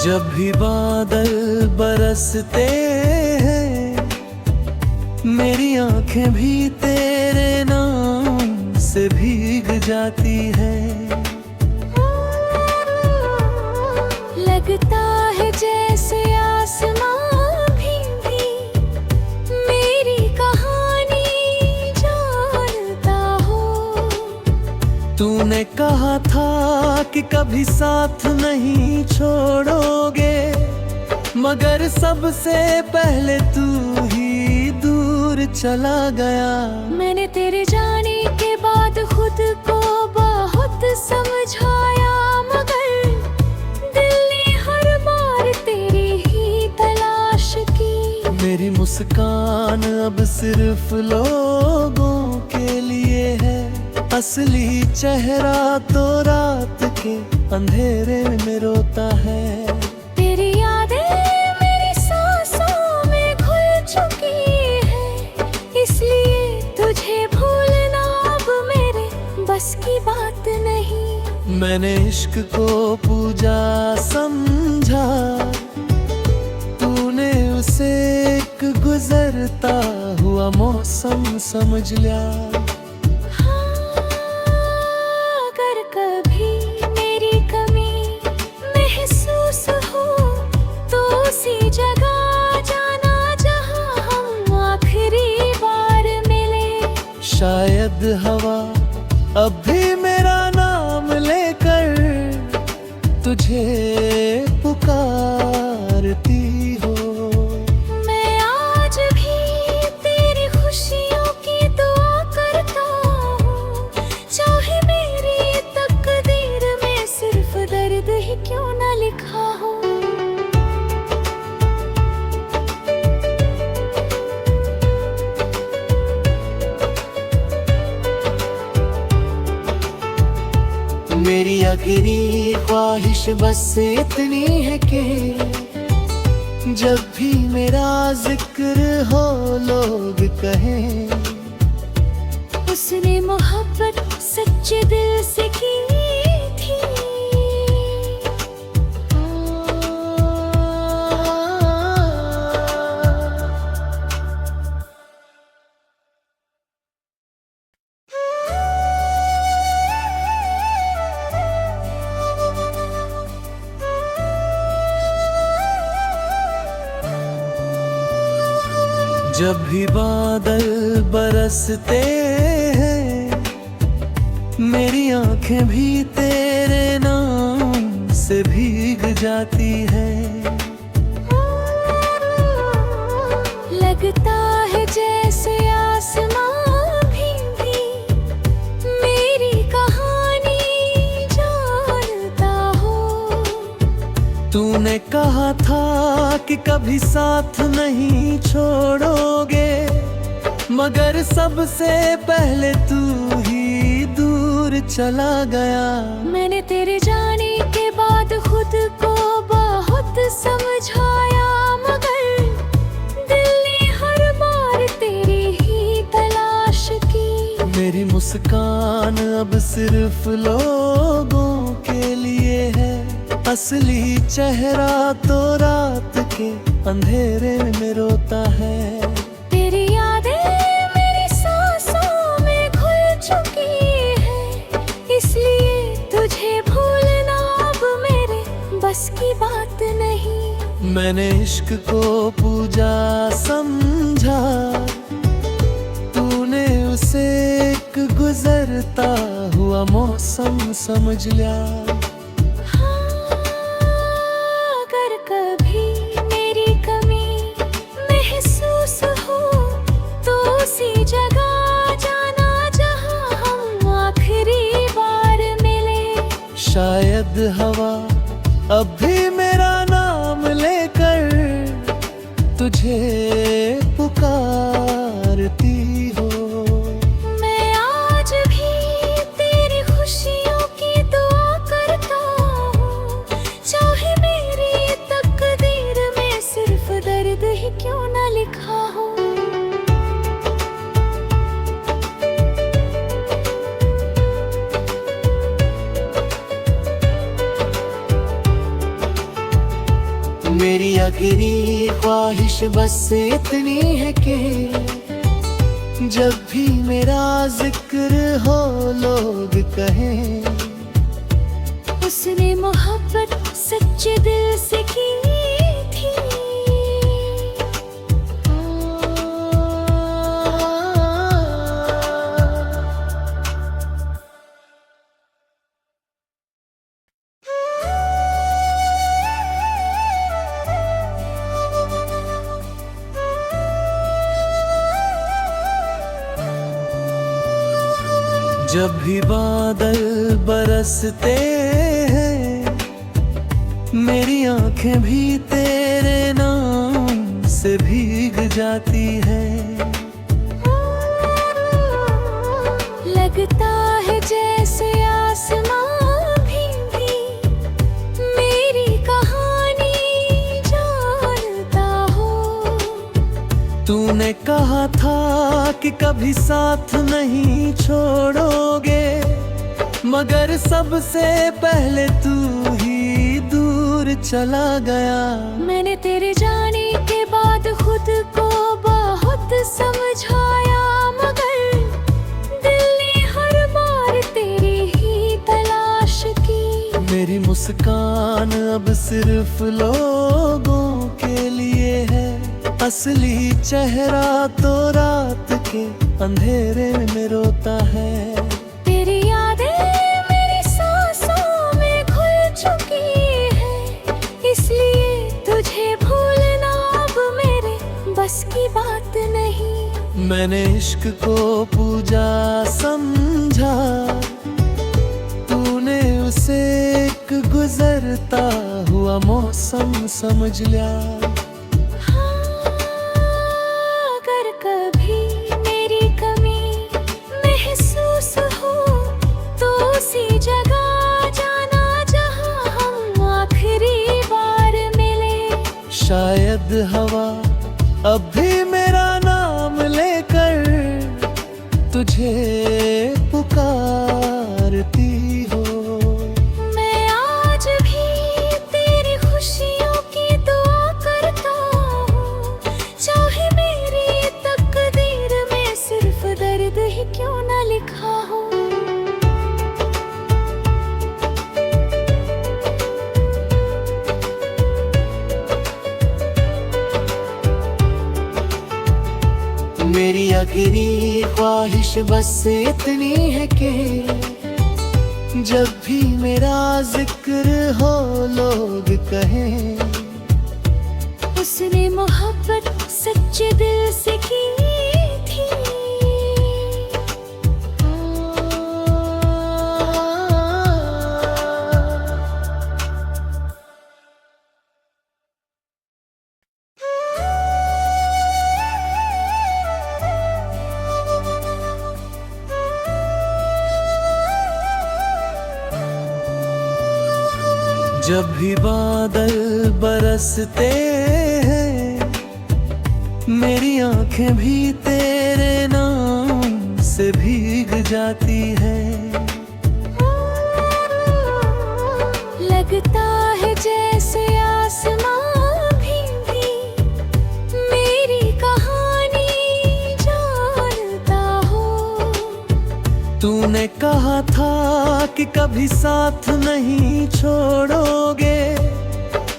जब भी बादल बरसते हैं मेरी आंखें भी तेरे नाम से भीग जाती है। लगता है जैसे आसमां भी मेरी कहानी जानता हो। तूने कहा था कि कभी साथ नहीं छोड़ोगे, मगर सबसे पहले तू ही दूर चला गया। मैंने तेरे जाने के बाद खुद को बहुत समझाया, मगर दिल ने हर बार तेरी ही तलाश की। मेरी मुस्कान अब सिर्फ लोगों के लिए है, असली चेहरा तो रात के अंधेरे में रोता है। तेरी यादें मेरी सांसों में घुल चुकी है, इसलिए तुझे भूलना अब मेरे बस की बात नहीं। मैंने इश्क को पूजा समझा, तूने उसे एक गुजरता हुआ मौसम समझ लिया। अगर कभी मेरी कमी महसूस हो तो उसी जगह जाना जहां हम आखिरी बार मिले। शायद हवा अब भी मेरा नाम लेकर तुझे पुकारती हो। मैं आज भी तेरी खुशियों की दुआ करता हूँ, चाहे मेरी तकदीर में सिर्फ दर्द ही क्यों न लिखा हो। मेरी आखिरी ख्वाहिश बस इतनी है कि जब भी मेरा जिक्र हो लोग कहें उसने मोहब्बत सच्चे दिल से की थी। जब भी बादल बरसते हैं मेरी आंखें भी तेरे नाम से भीग जाती है। लगता है जैसे आसमां भी मेरी कहानी जानता हो। तूने कहा था कि कभी साथ नहीं छोड़ोगे, मगर सबसे पहले तू ही दूर चला गया। मैंने तेरे जाने के बाद खुद को बहुत समझाया, मगर दिल ने हर बार तेरी ही तलाश की। मेरी मुस्कान अब सिर्फ लोगों के लिए है, असली चेहरा तो रात के अंधेरे में रोता है। तेरी यादें मेरी सांसों में घुल चुकी है, इसलिए तुझे भूलना अब मेरे बस की बात नहीं। मैंने इश्क को पूजा समझा, तूने उसे एक गुजरता हुआ मौसम समझ लिया। अगर कभी मेरी कमी महसूस हो तो उसी जगह जाना जहां हम आखिरी बार मिले। शायद हवा अब भी मेरा नाम लेकर तुझे पुकारती हो। मैं आज भी तेरी खुशियों की दुआ करता हूँ, चाहे मेरी तकदीर में सिर्फ दर्द ही क्यों न लिखा हो। आखिरी ख्वाहिश बस इतनी है कि जब भी मेरा जिक्र हो लोग कहें उसने मोहब्बत सच्चे दिल से की थी। जब भी बादल बरसते हैं मेरी आंखें भी तेरे नाम से भीग जाती है। लगता है जैसे आसमां भी मेरी कहानी जानता हो। तूने कहा था कि कभी साथ नहीं छोड़ोगे, मगर सबसे पहले तू ही दूर चला गया। मैंने तेरे जाने के बाद खुद को बहुत समझाया, मगर दिल ने हर बार तेरी ही तलाश की। मेरी मुस्कान अब सिर्फ लोगों के लिए है, असली चेहरा तो रात के अंधेरे में रोता है। तेरी यादें मेरी सांसों में घुल चुकी है, इसलिए तुझे भूलना अब मेरे बस की बात नहीं। मैंने इश्क को पूजा समझा, तूने उसे एक गुजरता हुआ मौसम समझ लिया। शायद हवा अब भी मेरा नाम लेकर तुझे पुकारती हो। मैं आज भी तेरी खुशियों की दुआ करता हूँ, चाहे मेरी तकदीर में सिर्फ दर्द ही क्यों न लिखा हो। मेरी आखिरी ख्वाहिश बस इतनी है कि जब भी मेरा जिक्र हो लोग कहें उसने मोहब्बत सच्चे दिल से की थी। जब भी बादल बरसते हैं मेरी आंखें भी तेरे नाम से भीग जाती है। लगता है जैसे आसमां भी मेरी कहानी जानता हो। तूने कहा था कि कभी साथ नहीं छोड़ोगे,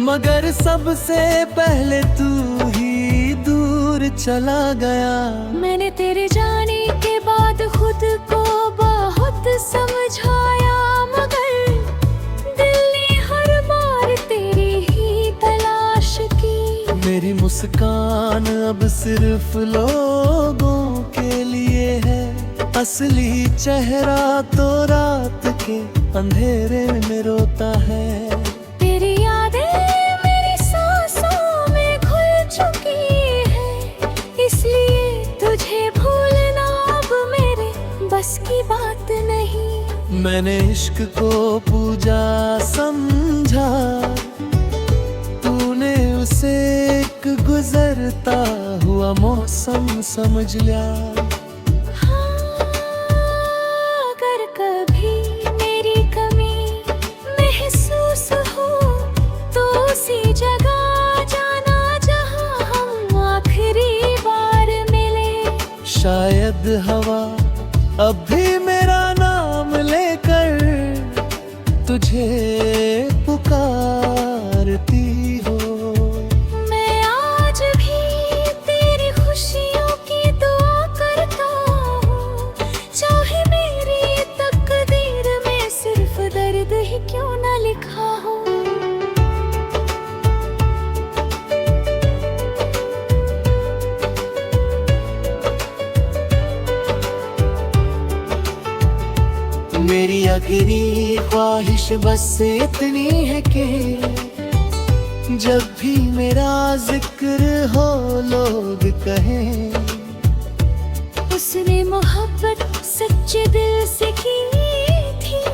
मगर सबसे पहले तू ही दूर चला गया। मैंने तेरे जाने के बाद खुद को बहुत समझाया, मगर दिल ने हर बार तेरी ही तलाश की। मेरी मुस्कान अब सिर्फ लोगों के लिए है, असली चेहरा तो रात के अंधेरे में रोता है। तेरी यादें मेरी सांसों में घुल चुकी है, इसलिए तुझे भूलना अब मेरे बस की बात नहीं। मैंने इश्क को पूजा समझा, तूने उसे एक गुजरता हुआ मौसम समझ लिया। जगह जाना शायद हवा अब भी मेरा नाम लेकर तुझे पुकारती हो। मैं आज भी तेरी खुशियों की दुआ करता हूँ, चाहे मेरी तकदीर में सिर्फ दर्द ही क्यों न लिखा हो। मेरी आखिरी ख्वाहिश बस इतनी है कि जब भी मेरा जिक्र हो लोग कहें उसने मोहब्बत सच्चे दिल से की थी।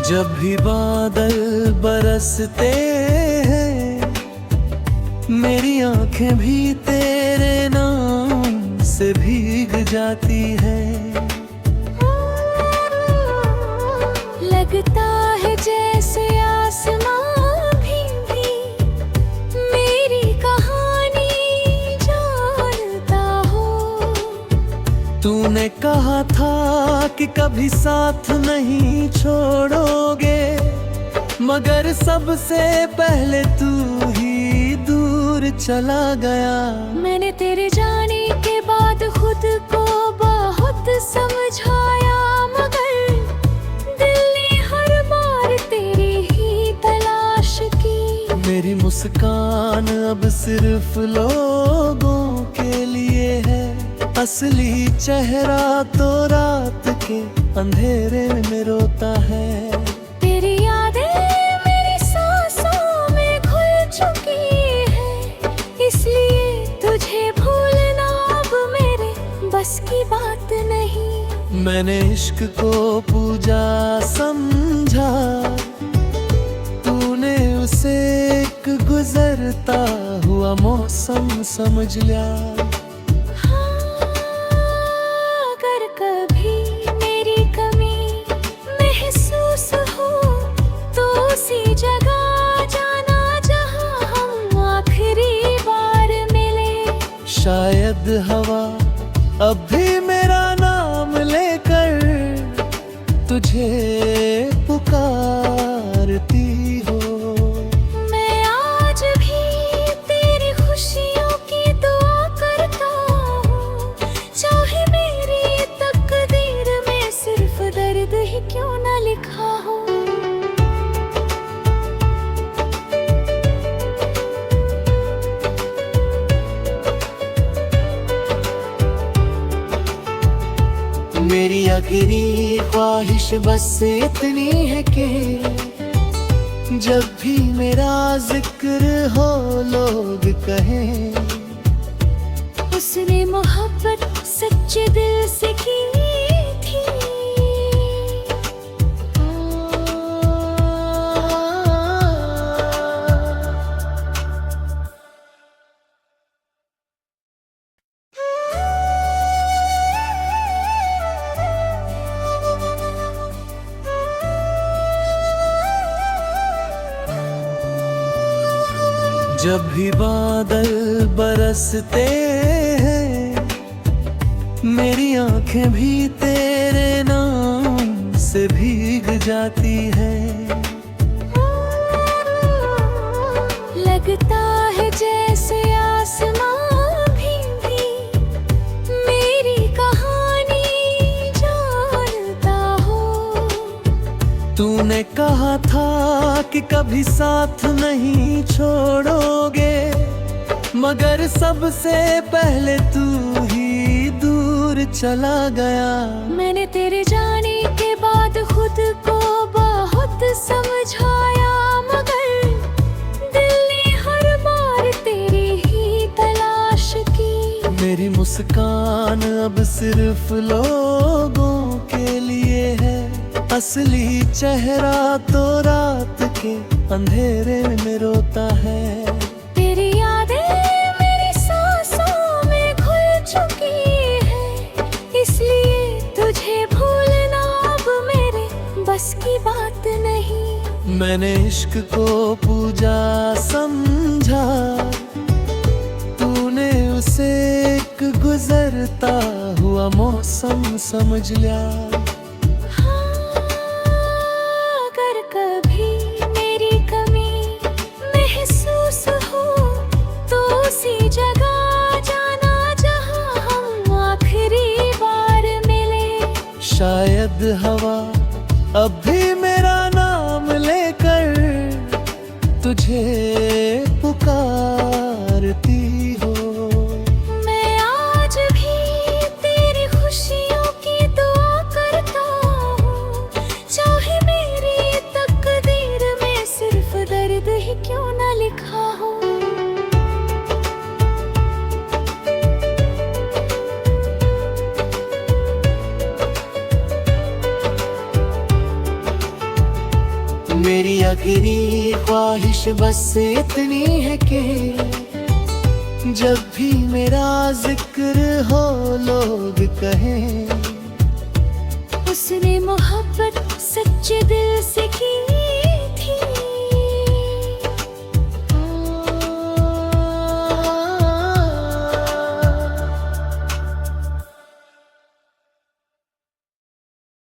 जब भी बादल बरसते हैं मेरी आंखें भी तेरे नाम से भीग जाती है। लगता है जैसे आसमां भी मेरी कहानी जानता हो। तूने कहा था कि कभी साथ नहीं छोड़ोगे, मगर सबसे पहले तू ही दूर चला गया। मैंने तेरे जाने के बाद खुद को बहुत समझाया, मगर दिल ने हर बार तेरी ही तलाश की। मेरी मुस्कान अब सिर्फ लोगों के लिए है, असली चेहरा तो रात के अंधेरे में रोता है। तेरी यादें मेरी सांसों में घुल चुकी है, इसलिए तुझे भूलना अब मेरे बस की बात नहीं। मैंने इश्क को पूजा समझा, तूने उसे एक गुजरता हुआ मौसम समझ लिया। शायद हवा अब भी मेरा नाम लेकर तुझे पुकारती हो। मैं आज भी तेरी खुशियों की दुआ करता हूँ, चाहे मेरी तकदीर में सिर्फ दर्द ही क्यों न लिखा हो। मेरी आखिरी ख्वाहिश बस इतनी है कि जब भी मेरा जिक्र हो लोग कहें उसने मोहब्बत सच्चे दिल से की थी। जब भी बादल बरसते हैं मेरी आंखें भी तेरे नाम से भीग जाती है। लगता है जैसे आसमां भी मेरी कहानी जानता हो। तूने कहा था कि कभी साथ नहीं छोड़ोगे, मगर सबसे पहले तू ही दूर चला गया। मैंने तेरे जाने के बाद खुद को बहुत समझाया, मगर दिल ने हर बार तेरी ही तलाश की। मेरी मुस्कान अब सिर्फ लोगों के लिए है, असली चेहरा तो रात के के अंधेरे में रोता है। तेरी यादें मेरी सांसों में घुल चुकी है, इसलिए तुझे भूलना अब मेरे बस की बात नहीं। मैंने इश्क को पूजा समझा, तूने उसे एक गुजरता हुआ मौसम समझ लिया। हाँ, अगर कभी मेरी कमी महसूस हो तो उसी जगह जाना जहाँ हम आखिरी बार मिले। शायद हवा अब भी मेरा नाम लेकर तुझे पुकारती हो। मैं आज भी तेरी खुशियों की दुआ करता हूँ, चाहे मेरी तकदीर में सिर्फ दर्द ही क्यों न लिखा हो। मेरी आखिरी ख्वाहिश बस इतनी है कि जब भी मेरा जिक्र हो लोग कहें उसने मोहब्बत सच्चे दिल से की।